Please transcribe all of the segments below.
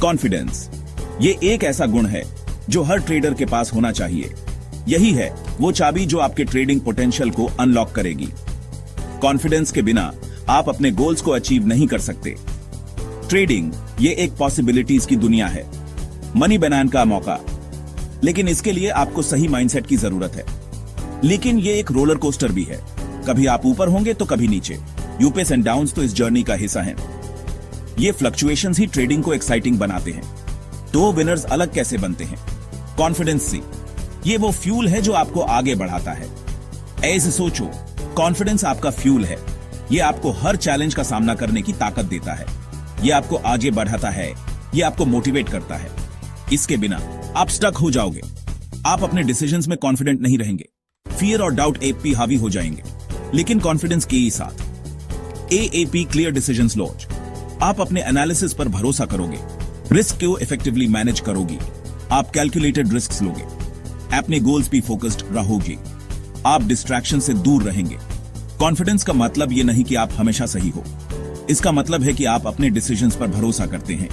Confidence, ये एक ऐसा गुण है जो हर ट्रेडर के पास होना चाहिए। यही है वो चाबी जो आपके ट्रेडिंग पोटेंशियल को अनलॉक करेगी। कॉन्फिडेंस के बिना आप अपने गोल्स को अचीव नहीं कर सकते। ट्रेडिंग ये एक पॉसिबिलिटीज की दुनिया है, मनी बनाने का मौका, लेकिन इसके लिए आपको सही माइंडसेट की जरूरत है। लेकिन ये एक रोलर कोस्टर भी है, कभी आप ऊपर होंगे तो कभी नीचे। यूपेस एंड डाउन्स तो इस जर्नी का हिस्सा हैं। ये फ्लक्चुएशंस ही ट्रेडिंग को एक्साइटिंग बनाते हैं। तो विनर्स अलग कैसे बनते हैं? कॉन्फिडेंस से। ये वो फ्यूल है जो आपको आगे बढ़ाता है। ऐसे सोचो, कॉन्फिडेंस आपका फ्यूल है। ये आपको हर चैलेंज का सामना करने की ताकत देता है। ये आपको आगे बढ़ाता है, ये आपको मोटिवेट करता है। इसके बिना आप स्टक हो जाओगे। आप अपने डिसीजंस में कॉन्फिडेंट नहीं रहेंगे। फियर और डाउट एपी हावी हो जाएंगे। लेकिन कॉन्फिडेंस के ही साथ एएपी क्लियर डिसीजंस लॉन्च। आप अपने एनालिसिस पर भरोसा करोगे, रिस्क को इफेक्टिवली मैनेज करोगी, आप कैलकुलेटेड रिस्क लोगे, अपने गोल्स पे फोकस्ड रहोगे, आप डिस्ट्रैक्शन से दूर रहेंगे। कॉन्फिडेंस का मतलब यह नहीं कि आप हमेशा सही हो। इसका मतलब है कि आप अपने डिसीजंस पर भरोसा करते हैं।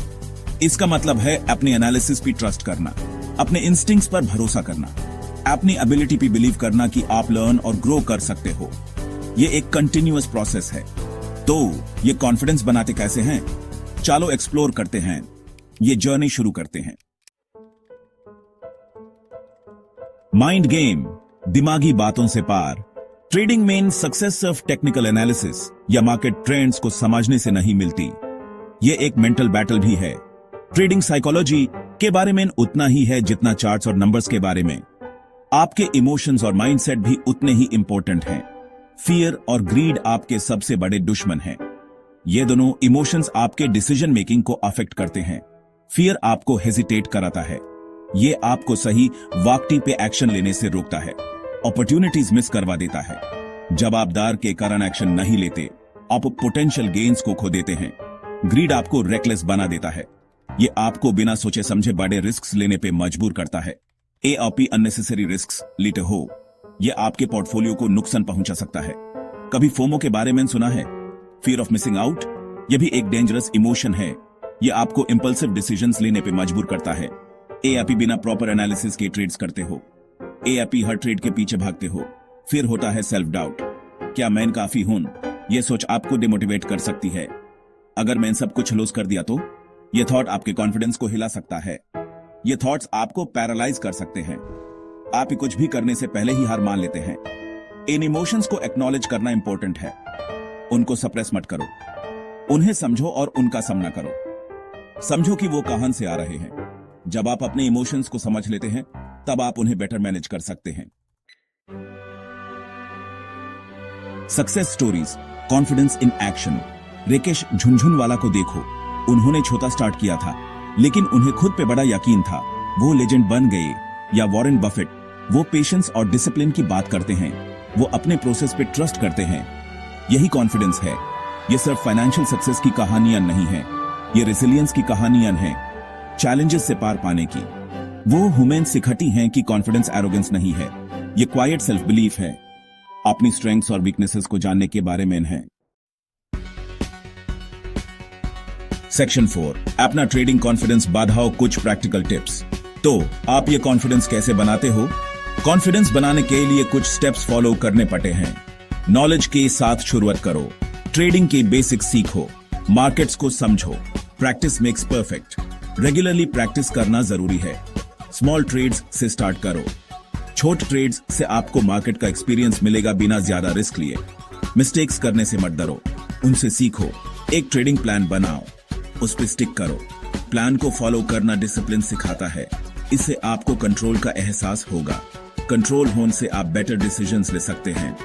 इसका मतलब है अपने एनालिसिस पे ट्रस्ट करना, अपने इंस्टिंक्ट्स पर भरोसा करना, अपनी एबिलिटी पे बिलीव करना कि आप लर्न और ग्रो कर सकते हो। ये एक कंटिन्यूअस प्रोसेस है। तो ये कॉन्फिडेंस बनाते कैसे हैं? चलो एक्सप्लोर करते हैं। ये जर्नी शुरू करते हैं। माइंड गेम, दिमागी बातों से पार। ट्रेडिंग में सक्सेस सिर्फ टेक्निकल एनालिसिस या मार्केट ट्रेंड्स को समझने से नहीं मिलती। ये एक मेंटल बैटल भी है। ट्रेडिंग साइकोलॉजी के बारे में उतना ही है जितना चार्ट्स और नंबर्स के बारे में। आपके इमोशंस और माइंडसेट भी उतने ही इंपॉर्टेंट हैं। फियर और ग्रीड आपके सबसे बड़े दुश्मन हैं। ये दोनों इमोशंस आपके डिसीजन मेकिंग को अफेक्ट करते हैं। फियर आपको हेजिटेट कराता है। ये आपको सही वक्त पे एक्शन लेने से रोकता है, अपॉर्चुनिटीज मिस करवा देता है। जब आप डर के कारण एक्शन नहीं लेते, आप पोटेंशियल गेन्स को खो देते हैं। ग्रीड आपको रेकलेस बना देता है। ये आपको बिना सोचे समझे बड़े रिस्क लेने पे मजबूर करता है। एआरपी अननेसेसरी रिस्क लेते हो, ये आपके पोर्टफोलियो को नुकसान पहुंचा सकता है। कभी फोमो के बारे में सुना है? Fear of missing out. यह भी एक डेंजरस इमोशन है। ये आपको इंपल्सिव डिसीजंस लेने पे मजबूर करता है। एआरपी बिना प्रॉपर एनालिसिस के ट्रेड्स करते हो। एआरपी हर ट्रेड के पीछे भागते हो। फिर होता है सेल्फ डाउट, क्या मैं काफी हूं? यह सोच आपको डिमोटिवेट कर सकती है। अगर मैं सब कुछ लूज कर दिया तो? यह थॉट आपके कॉन्फिडेंस को हिला सकता है। ये थॉट्स आपको पैरालाइज कर सकते हैं। आप कुछ भी करने से पहले ही हार मान लेते हैं। इन इमोशंस को एक्नॉलेज करना इंपॉर्टेंट है। उनको सप्रेस मत करो, उन्हें समझो और उनका सामना करो। समझो कि वो कहां से आ रहे हैं। जब आप अपने इमोशंस को समझ लेते हैं, तब आप उन्हें बेटर मैनेज कर सकते हैं। Success stories, confidence in action. Rakesh Jhunjhunwala को देखो। उन्होंने छोटा स्टार्ट किया था, लेकिन उन्हें खुद पे बड़ा यकीन था। वो लेजेंड बन गए। या वॉरेन बफेट, वो पेशेंस और डिसिप्लिन की बात करते हैं। वो अपने प्रोसेस पे ट्रस्ट करते हैं। यही कॉन्फिडेंस है। ये सिर्फ फाइनेंशियल सक्सेस की कहानियां नहीं है, ये रेसिलियंस की कहानियां हैं, चैलेंजेस से पार पाने की। वो ह्यूमन सिखाती हैं कि कॉन्फिडेंस एरोगेंस नहीं है, ये क्वाइट सेल्फ बिलीफ है। अपनी स्ट्रेंथ्स और वीकनेसेस को जानने के बारे में है। सेक्शन 4, अपना ट्रेडिंग कॉन्फिडेंस बढ़ाओ। कुछ प्रैक्टिकल टिप्स। तो आप ये कॉन्फिडेंस कैसे बनाते हो? कॉन्फिडेंस बनाने के लिए कुछ स्टेप्स फॉलो करने पड़ते हैं। नॉलेज के साथ शुरुआत करो। ट्रेडिंग के बेसिक्स सीखो, मार्केट्स को समझो। Practice makes perfect. Regularly practice करना जरूरी है। स्मॉल ट्रेड्स से स्टार्ट करो। छोटे ट्रेड्स से आपको मार्केट का एक्सपीरियंस मिलेगा बिना ज्यादा रिस्क लिए। मिस्टेक्स करने से मत डरो, उनसे सीखो। एक ट्रेडिंग प्लान बनाओ, उस पर स्टिक करो। प्लान को फॉलो करना डिसिप्लिन सिखाता है। इससे आपको कंट्रोल का एहसास होगा। कंट्रोल होने से आप बेटर डिसीजंस ले सकते हैं।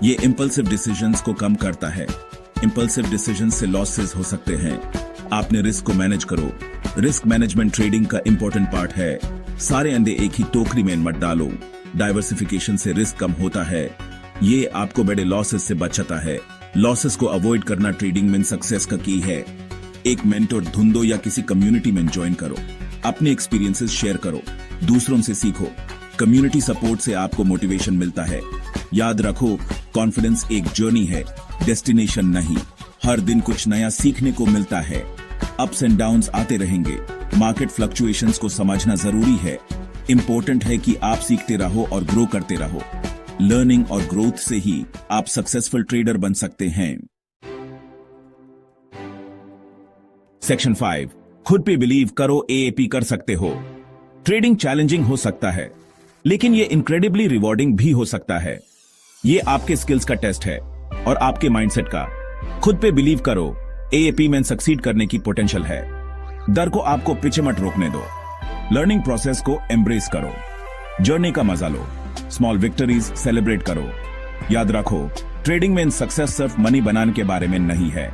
ये इंपल्सिव डिसीजंस को कम करता है। इंपल्सिव डिसीजंस से लॉसेस हो सकते हैं। आपने रिस्क को मैनेज करो। रिस्क मैनेजमेंट ट्रेडिंग का इंपॉर्टेंट पार्ट है। सारे अंडे एक ही टोकरी में मत डालो। डाइवर्सिफिकेशन से रिस्क कम होता है। ये आपको बड़े लॉसेस से बचाता है। लॉसेस को अवॉइड करना ट्रेडिंग में सक्सेस का की है। एक मेंटर ढूंढो या किसी कम्युनिटी में ज्वाइन करो। अपने एक्सपीरियंसेस शेयर करो, दूसरों से सीखो। कम्युनिटी सपोर्ट से आपको मोटिवेशन मिलता है। याद रखो, कॉन्फिडेंस एक जर्नी है, डेस्टिनेशन नहीं। हर दिन कुछ नया सीखने को मिलता है। अप्स एंड डाउन्स आते रहेंगे। मार्केट फ्लक्चुएशंस को समझना जरूरी है। इंपॉर्टेंट है कि आप सीखते रहो और ग्रो करते रहो। लर्निंग और ग्रोथ से ही आप सक्सेसफुल ट्रेडर बन सकते हैं। सेक्शन 5, खुद पे बिलीव करो, एएपी कर सकते हो। ट्रेडिंग चैलेंजिंग हो सकता है, लेकिन ये इनक्रेडिबली रिवॉर्डिंग भी हो सकता है। ये आपके स्किल्स का टेस्ट है और आपके माइंडसेट का। खुद पे बिलीव करो, एएपी में सक्सीड करने की पोटेंशियल है। डर को आपको पीछे मत रोकने दो। लर्निंग प्रोसेस को एम्ब्रेस करो। जर्नी का मजा लो। स्मॉल विक्टरीज सेलिब्रेट करो। याद रखो, ट्रेडिंग में सक्सेस सिर्फ मनी बनाने के बारे में नहीं है।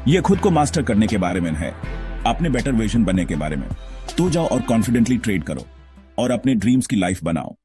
ये खुद को मास्टर करने के बारे में है, अपने बेटर वर्जन बनने के बारे में। तो जाओ और कॉन्फिडेंटली ट्रेड करो और अपने ड्रीम्स की लाइफ बनाओ।